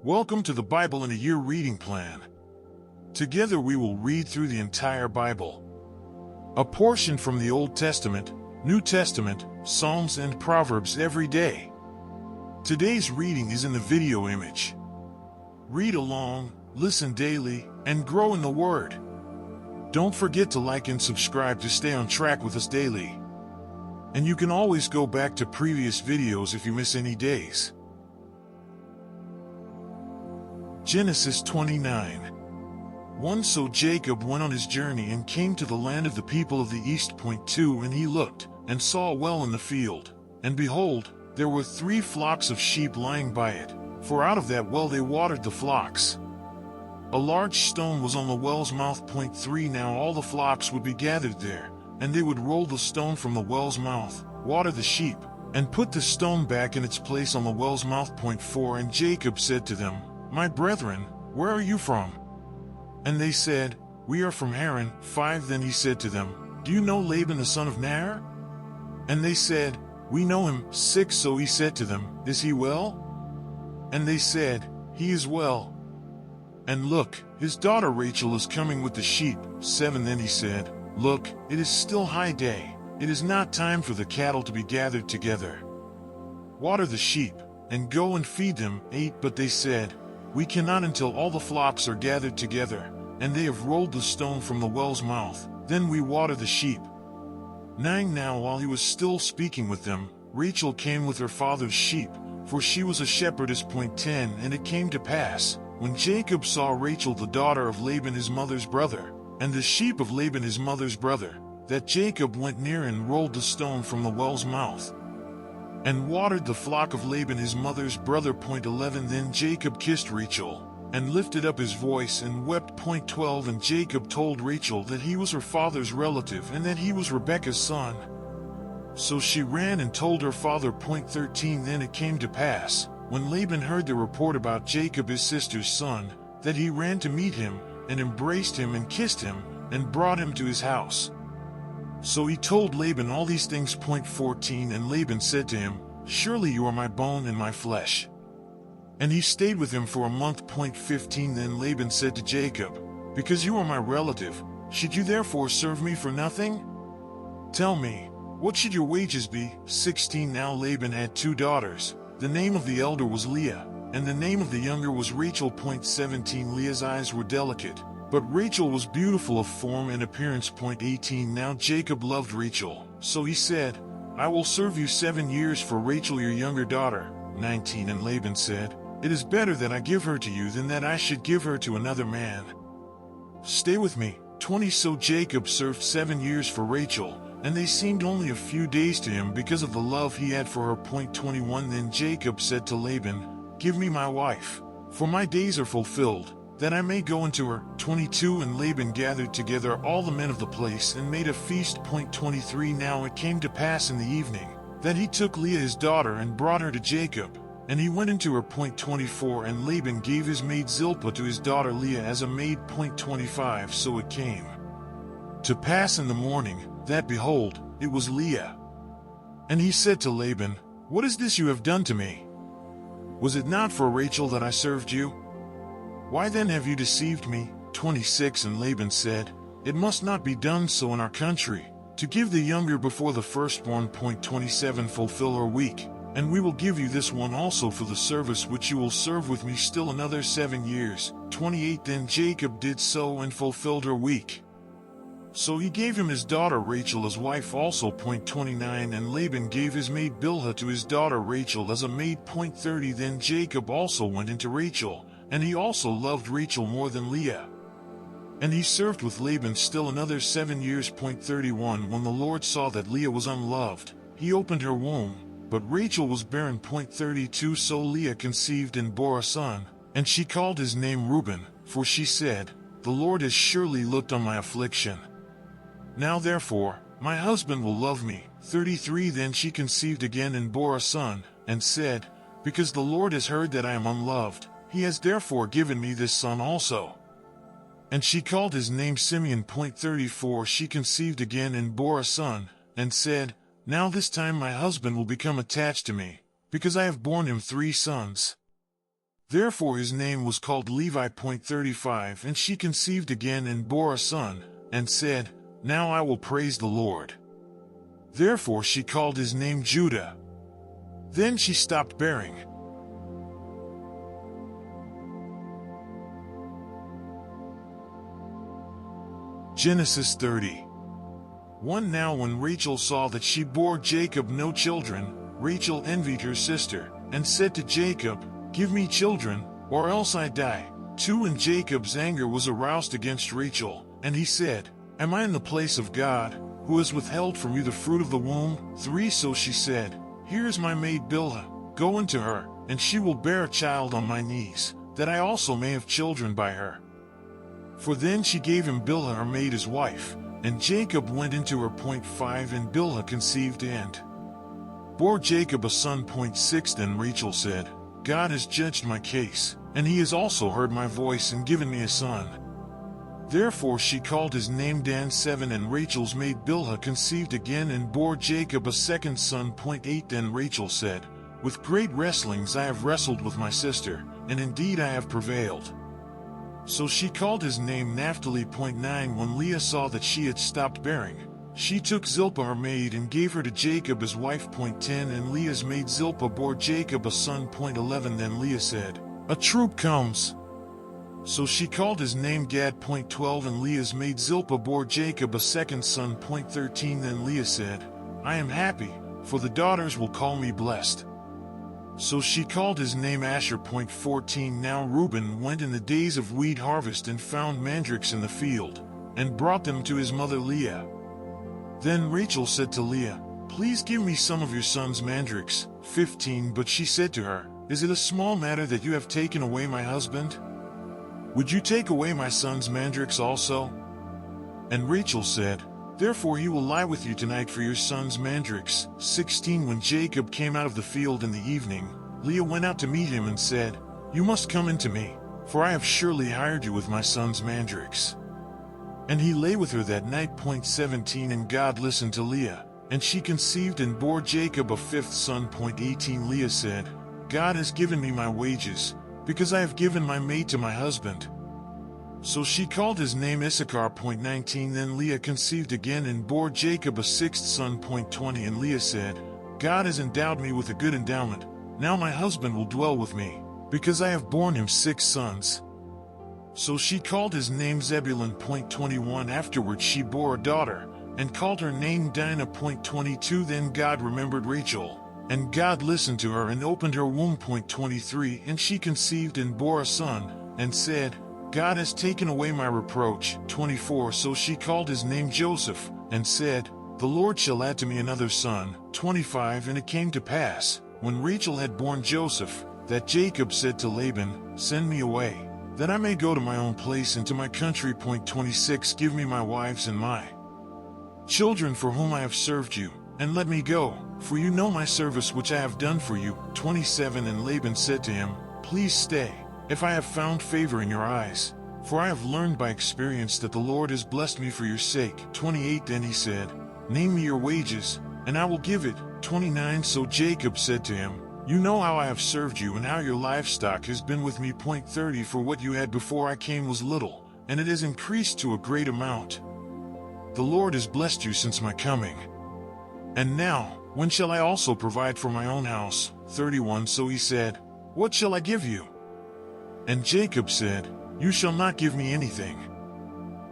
Welcome to the Bible in a Year reading plan. Together we will read through the entire Bible. A portion from the Old Testament, New Testament, Psalms and Proverbs every day. Today's reading is in the video image. Read along, listen daily, and grow in the Word. Don't forget to like and subscribe to stay on track with us daily. And you can always go back to previous videos if you miss any days. Genesis 29. 1 So Jacob went on his journey and came to the land of the people of the east. 2 And he looked, and saw a well in the field. And behold, there were 3 flocks of sheep lying by it, for out of that well they watered the flocks. A large stone was on the well's mouth. 3 Now all the flocks would be gathered there, and they would roll the stone from the well's mouth, water the sheep, and put the stone back in its place on the well's mouth. 4 And Jacob said to them, My brethren, where are you from? And they said, We are from Haran. 5 Then he said to them, Do you know Laban the son of Nahor? And they said, We know him. 6 So he said to them, Is he well? And they said, He is well. And look, his daughter Rachel is coming with the sheep. 7 Then he said, Look, it is still high day. It is not time for the cattle to be gathered together. Water the sheep, and go and feed them. 8 But they said, We cannot until all the flocks are gathered together, and they have rolled the stone from the well's mouth, then we water the sheep. 9 Now while he was still speaking with them, Rachel came with her father's sheep, for she was a shepherdess. 10 And it came to pass, when Jacob saw Rachel the daughter of Laban his mother's brother, and the sheep of Laban his mother's brother, that Jacob went near and rolled the stone from the well's mouth, and watered the flock of Laban his mother's brother. 11 Then Jacob kissed Rachel, and lifted up his voice and wept. 12 And Jacob told Rachel that he was her father's relative and that he was Rebekah's son. So she ran and told her father. 13 Then it came to pass, when Laban heard the report about Jacob his sister's son, that he ran to meet him, and embraced him and kissed him, and brought him to his house. So he told Laban all these things. 14 And Laban said to him, Surely you are my bone and my flesh. And he stayed with him for a month. 15 Then Laban said to Jacob, Because you are my relative, should you therefore serve me for nothing? Tell me, what should your wages be? 16 Now Laban had 2 daughters. The name of the elder was Leah, and the name of the younger was Rachel. 17 Leah's eyes were delicate, but Rachel was beautiful of form and appearance. 18 Now Jacob loved Rachel, so he said, I will serve you 7 years for Rachel your younger daughter. 19 And Laban said, It is better that I give her to you than that I should give her to another man. Stay with me. 20 So Jacob served 7 years for Rachel, and they seemed only a few days to him because of the love he had for her. 21 Then Jacob said to Laban, Give me my wife, for my days are fulfilled, that I may go into her. 22 And Laban gathered together all the men of the place and made a feast. 23 Now it came to pass in the evening, that he took Leah his daughter and brought her to Jacob, and he went into her. 24 And Laban gave his maid Zilpah to his daughter Leah as a maid. 25 So it came to pass in the morning, that behold, it was Leah. And he said to Laban, What is this you have done to me? Was it not for Rachel that I served you? Why then have you deceived me? 26 And Laban said, It must not be done so in our country, to give the younger before the firstborn. 27 Fulfill our week, and we will give you this one also for the service which you will serve with me still another 7 years. 28 Then Jacob did so and fulfilled her week. So he gave him his daughter Rachel as wife also. 29 And Laban gave his maid Bilhah to his daughter Rachel as a maid. 30 Then Jacob also went into Rachel, and he also loved Rachel more than Leah. And he served with Laban still another 7 years. 31 When the Lord saw that Leah was unloved, he opened her womb, but Rachel was barren. 32 So Leah conceived and bore a son, and she called his name Reuben, for she said, The Lord has surely looked on my affliction. Now therefore, my husband will love me. 33 Then she conceived again and bore a son, and said, Because the Lord has heard that I am unloved, he has therefore given me this son also. And she called his name Simeon. 34 She conceived again and bore a son, and said, Now this time my husband will become attached to me, because I have borne him 3 sons. Therefore his name was called Levi. 35 And she conceived again and bore a son, and said, Now I will praise the Lord. Therefore she called his name Judah. Then she stopped bearing. Genesis 30:1 Now when Rachel saw that she bore Jacob no children, Rachel envied her sister, and said to Jacob, Give me children, or else I die. 2 And Jacob's anger was aroused against Rachel, and he said, Am I in the place of God, who has withheld from you the fruit of the womb? 3 So she said, Here is my maid Bilhah, go into her, and she will bear a child on my knees, that I also may have children by her. For then she gave him Bilhah her maid as wife, and Jacob went into her. 5 And Bilhah conceived and bore Jacob a son. 6 Then Rachel said, God has judged my case, and he has also heard my voice and given me a son. Therefore she called his name Dan. 7 And Rachel's maid Bilhah conceived again and bore Jacob a second son. 8 Then Rachel said, With great wrestlings I have wrestled with my sister, and indeed I have prevailed. So she called his name Naphtali. 9 When Leah saw that she had stopped bearing, she took Zilpah her maid and gave her to Jacob as wife. 10 And Leah's maid Zilpah bore Jacob a son. 11 Then Leah said, A troop comes. So she called his name Gad. 12 And Leah's maid Zilpah bore Jacob a second son. 13 Then Leah said, I am happy, for the daughters will call me blessed. So she called his name Asher. 14 Now Reuben went in the days of wheat harvest and found mandrakes in the field, and brought them to his mother Leah. Then Rachel said to Leah, Please give me some of your son's mandrakes. 15 But she said to her, Is it a small matter that you have taken away my husband? Would you take away my son's mandrakes also? And Rachel said, Therefore he will lie with you tonight for your son's mandrakes. 16 When Jacob came out of the field in the evening, Leah went out to meet him and said, You must come in to me, for I have surely hired you with my son's mandrakes. And he lay with her that night. 17 And God listened to Leah, and she conceived and bore Jacob a fifth son. 18 Leah said, God has given me my wages, because I have given my maid to my husband. So she called his name Issachar. 19 Then Leah conceived again and bore Jacob a sixth son. 20 And Leah said, God has endowed me with a good endowment. Now my husband will dwell with me, because I have borne him 6 sons. So she called his name Zebulun. 21 Afterward she bore a daughter, and called her name Dinah. 22 Then God remembered Rachel, and God listened to her and opened her womb. 23 And she conceived and bore a son, and said, God has taken away my reproach. 24 So she called his name Joseph, and said, The Lord shall add to me another son. 25 And it came to pass, when Rachel had borne Joseph, that Jacob said to Laban, Send me away, that I may go to my own place and to my country. 26 Give me my wives and my children for whom I have served you, and let me go, for you know my service which I have done for you. 27 And Laban said to him, Please stay, if I have found favor in your eyes, for I have learned by experience that the Lord has blessed me for your sake. 28 Then he said, Name me your wages, and I will give it. 29 So Jacob said to him, You know how I have served you and how your livestock has been with me. 30 For what you had before I came was little, and it has increased to a great amount. The Lord has blessed you since my coming. And now, when shall I also provide for my own house? 31 So he said, What shall I give you? And Jacob said, You shall not give me anything.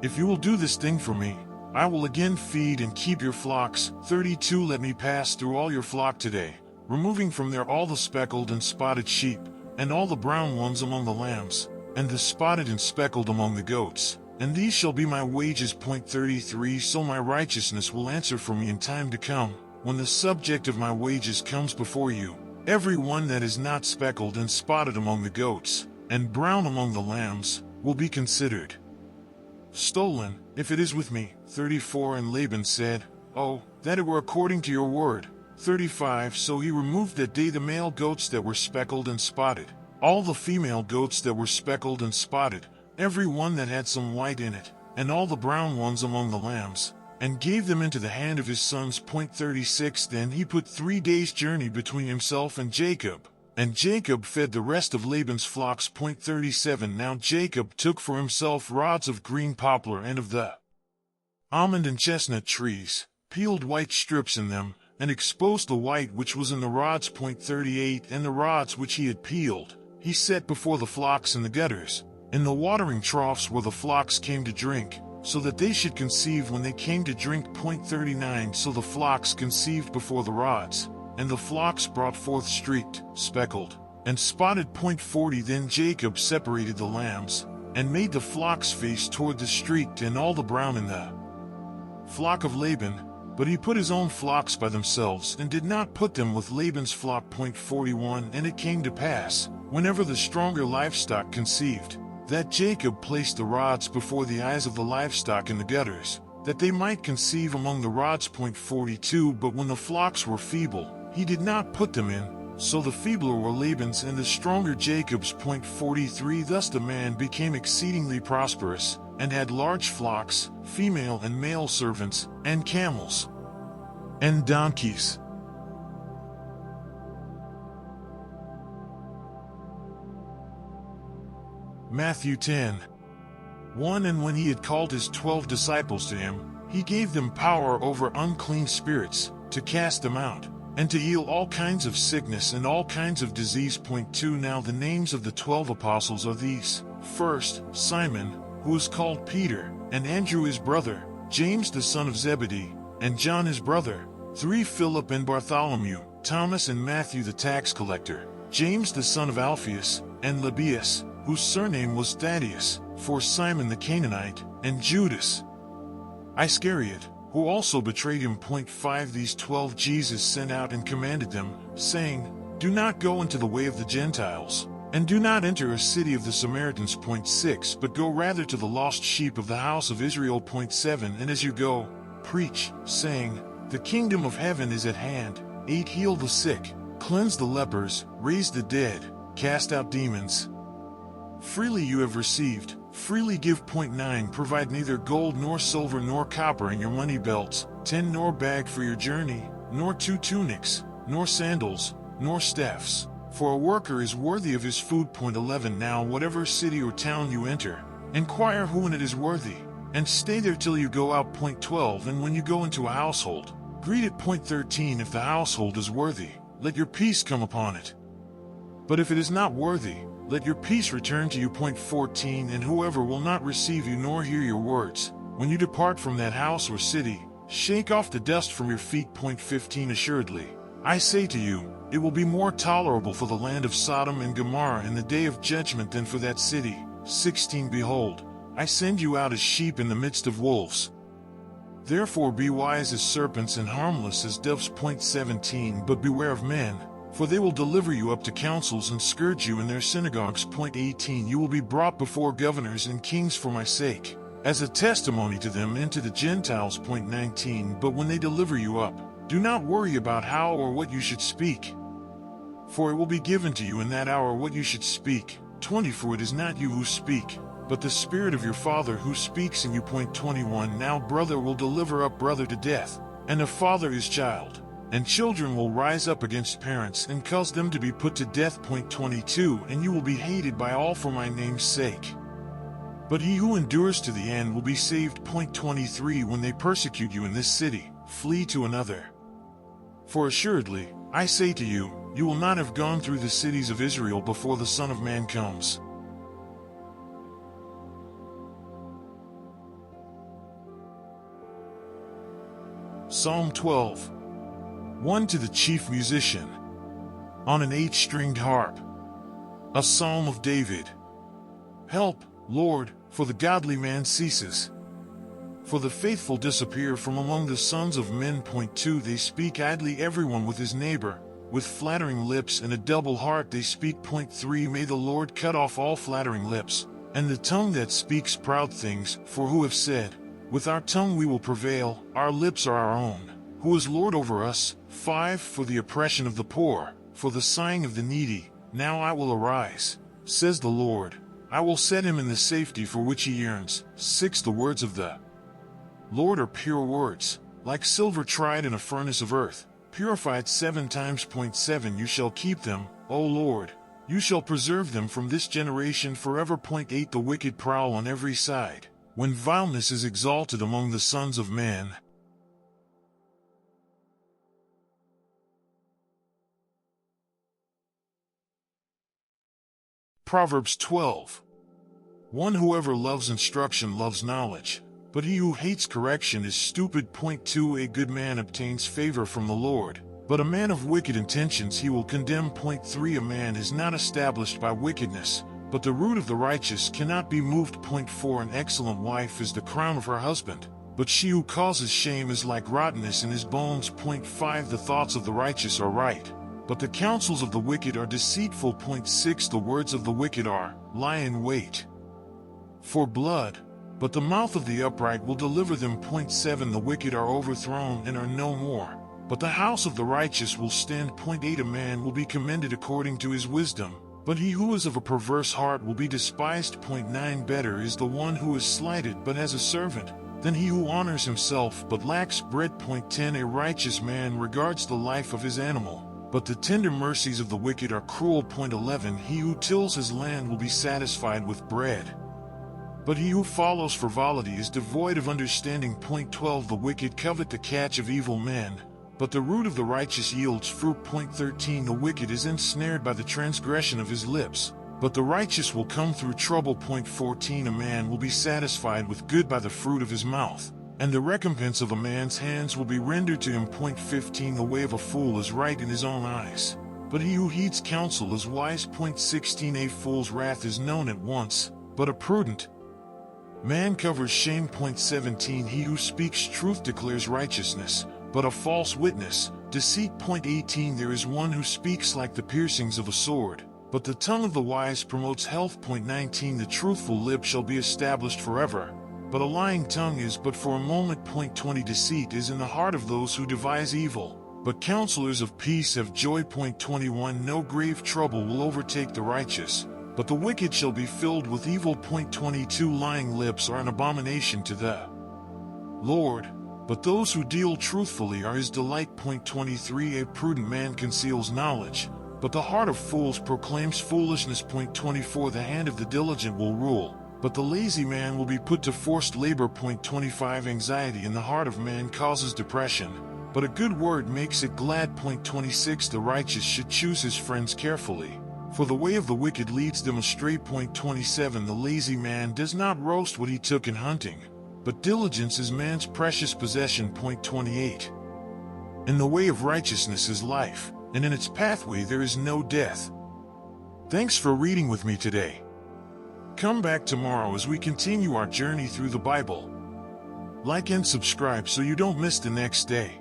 If you will do this thing for me, I will again feed and keep your flocks. 32 Let me pass through all your flock today, removing from there all the speckled and spotted sheep, and all the brown ones among the lambs, and the spotted and speckled among the goats. And these shall be my wages. 33 So my righteousness will answer for me in time to come, when the subject of my wages comes before you. Every one that is not speckled and spotted among the goats, and brown among the lambs, will be considered stolen, if it is with me. 34 And Laban said, Oh, that it were according to your word. 35 So he removed that day the male goats that were speckled and spotted, all the female goats that were speckled and spotted, every one that had some white in it, and all the brown ones among the lambs, and gave them into the hand of his sons. 36 Then he put 3 days' journey between himself and Jacob, And Jacob fed the rest of Laban's flocks. 37 Now Jacob took for himself rods of green poplar and of the almond and chestnut trees, peeled white strips in them, and exposed the white which was in the rods. 38 And the rods which he had peeled, he set before the flocks in the gutters, in the watering troughs where the flocks came to drink, so that they should conceive when they came to drink. 39 So the flocks conceived before the rods, and the flocks brought forth streaked, speckled, and spotted. 40 Then Jacob separated the lambs, and made the flocks face toward the streaked and all the brown in the flock of Laban, but he put his own flocks by themselves, and did not put them with Laban's flock. 41 And it came to pass, whenever the stronger livestock conceived, that Jacob placed the rods before the eyes of the livestock in the gutters, that they might conceive among the rods. 42 But when the flocks were feeble, he did not put them in, so the feebler were Laban's and the stronger Jacob's. 43 Thus the man became exceedingly prosperous, and had large flocks, female and male servants, and camels, and donkeys. Matthew 10:1 And when he had called his 12 disciples to him, he gave them power over unclean spirits, to cast them out, and to heal all kinds of sickness and all kinds of disease. 2 Now the names of the 12 apostles are these: first, Simon, who is called Peter, and Andrew his brother, James the son of Zebedee, and John his brother, 3 Philip and Bartholomew, Thomas and Matthew the tax collector, James the son of Alphaeus, and Lebbaeus, whose surname was Thaddeus, 4 Simon the Canaanite, and Judas Iscariot, who also betrayed him. 5 These 12 Jesus sent out and commanded them, saying, Do not go into the way of the Gentiles, and do not enter a city of the Samaritans. 6 But go rather to the lost sheep of the house of Israel. 7 And as you go, preach, saying, The kingdom of heaven is at hand. 8 Heal the sick, cleanse the lepers, raise the dead, cast out demons. Freely you have received, freely give. 9 Provide neither gold nor silver nor copper in your money belts, 10 Nor bag for your journey, nor 2 tunics, nor sandals, nor staffs, for a worker is worthy of his food. 11 Now whatever city or town you enter, inquire who in it is worthy, and stay there till you go out. 12 And when you go into a household, greet it. 13 If the household is worthy, let your peace come upon it. But if it is not worthy, let your peace return to you. 14 And whoever will not receive you nor hear your words, when you depart from that house or city, shake off the dust from your feet. 15 Assuredly, I say to you, it will be more tolerable for the land of Sodom and Gomorrah in the day of judgment than for that city. 16 Behold, I send you out as sheep in the midst of wolves. Therefore be wise as serpents and harmless as doves. 17 But beware of men, for they will deliver you up to councils and scourge you in their synagogues. 18 You will be brought before governors and kings for my sake, as a testimony to them and to the Gentiles. 19 But when they deliver you up, do not worry about how or what you should speak, for it will be given to you in that hour what you should speak. 20 For it is not you who speak, but the Spirit of your Father who speaks in you. 21 Now brother will deliver up brother to death, and a father his child, and children will rise up against parents and cause them to be put to death. 22 And you will be hated by all for my name's sake, but he who endures to the end will be saved. 23 When they persecute you in this city, flee to another. For assuredly, I say to you, you will not have gone through the cities of Israel before the Son of Man comes. Psalm 12:1 To the chief musician, on an 8-stringed harp, a psalm of David. Help, Lord, for the godly man ceases, for the faithful disappear from among the sons of men. 2 They speak idly, everyone with his neighbor, with flattering lips and a double heart they speak. 3 May the Lord cut off all flattering lips, and the tongue that speaks proud things, for who have said, with our tongue we will prevail, our lips are our own. Who is Lord over us? 5 For the oppression of the poor, for the sighing of the needy, now I will arise, says the Lord. I will set him in the safety for which he yearns. 6 The words of the Lord are pure words, like silver tried in a furnace of earth, purified 7 times. 7 You shall keep them, O Lord, you shall preserve them from this generation forever. 8 The wicked prowl on every side, when vileness is exalted among the sons of man. Proverbs 12. 1 Whoever loves instruction loves knowledge, but he who hates correction is stupid. 2 A good man obtains favor from the Lord, but a man of wicked intentions he will condemn. 3 A man is not established by wickedness, but the root of the righteous cannot be moved. 4 An excellent wife is the crown of her husband, but she who causes shame is like rottenness in his bones. 5 The thoughts of the righteous are right, but the counsels of the wicked are deceitful. 6 The words of the wicked are, lie in wait for blood, but the mouth of the upright will deliver them. 7 The wicked are overthrown and are no more, but the house of the righteous will stand. 8 A man will be commended according to his wisdom, but he who is of a perverse heart will be despised. 9 Better is the one who is slighted but has a servant, than he who honors himself but lacks bread. 10 A righteous man regards the life of his animal, but the tender mercies of the wicked are cruel. 11 He who tills his land will be satisfied with bread, but he who follows frivolity is devoid of understanding. 12 The wicked covet the catch of evil men, but the root of the righteous yields fruit. 13 The wicked is ensnared by the transgression of his lips, but the righteous will come through trouble. 14 A man will be satisfied with good by the fruit of his mouth, and the recompense of a man's hands will be rendered to him. 15 The way of a fool is right in his own eyes, but he who heeds counsel is wise. 16 A fool's wrath is known at once, but a prudent man covers shame. 17 He who speaks truth declares righteousness, but a false witness, deceit. 18 There is one who speaks like the piercings of a sword, but the tongue of the wise promotes health. 19 The truthful lip shall be established forever, but a lying tongue is but for a moment. 20 Deceit is in the heart of those who devise evil, but counselors of peace have joy. 21 No grave trouble will overtake the righteous, but the wicked shall be filled with evil. 22 Lying lips are an abomination to the Lord, but those who deal truthfully are his delight. 23 A prudent man conceals knowledge, but the heart of fools proclaims foolishness. 24 The hand of the diligent will rule, but the lazy man will be put to forced labor. 25 Anxiety in the heart of man causes depression, but a good word makes it glad. 26 The righteous should choose his friends carefully, for the way of the wicked leads them astray. 27 The lazy man does not roast what he took in hunting, but diligence is man's precious possession. 28 In the way of righteousness is life, and in its pathway there is no death. Thanks for reading with me today. Come back tomorrow as we continue our journey through the Bible. Like and subscribe so you don't miss the next day.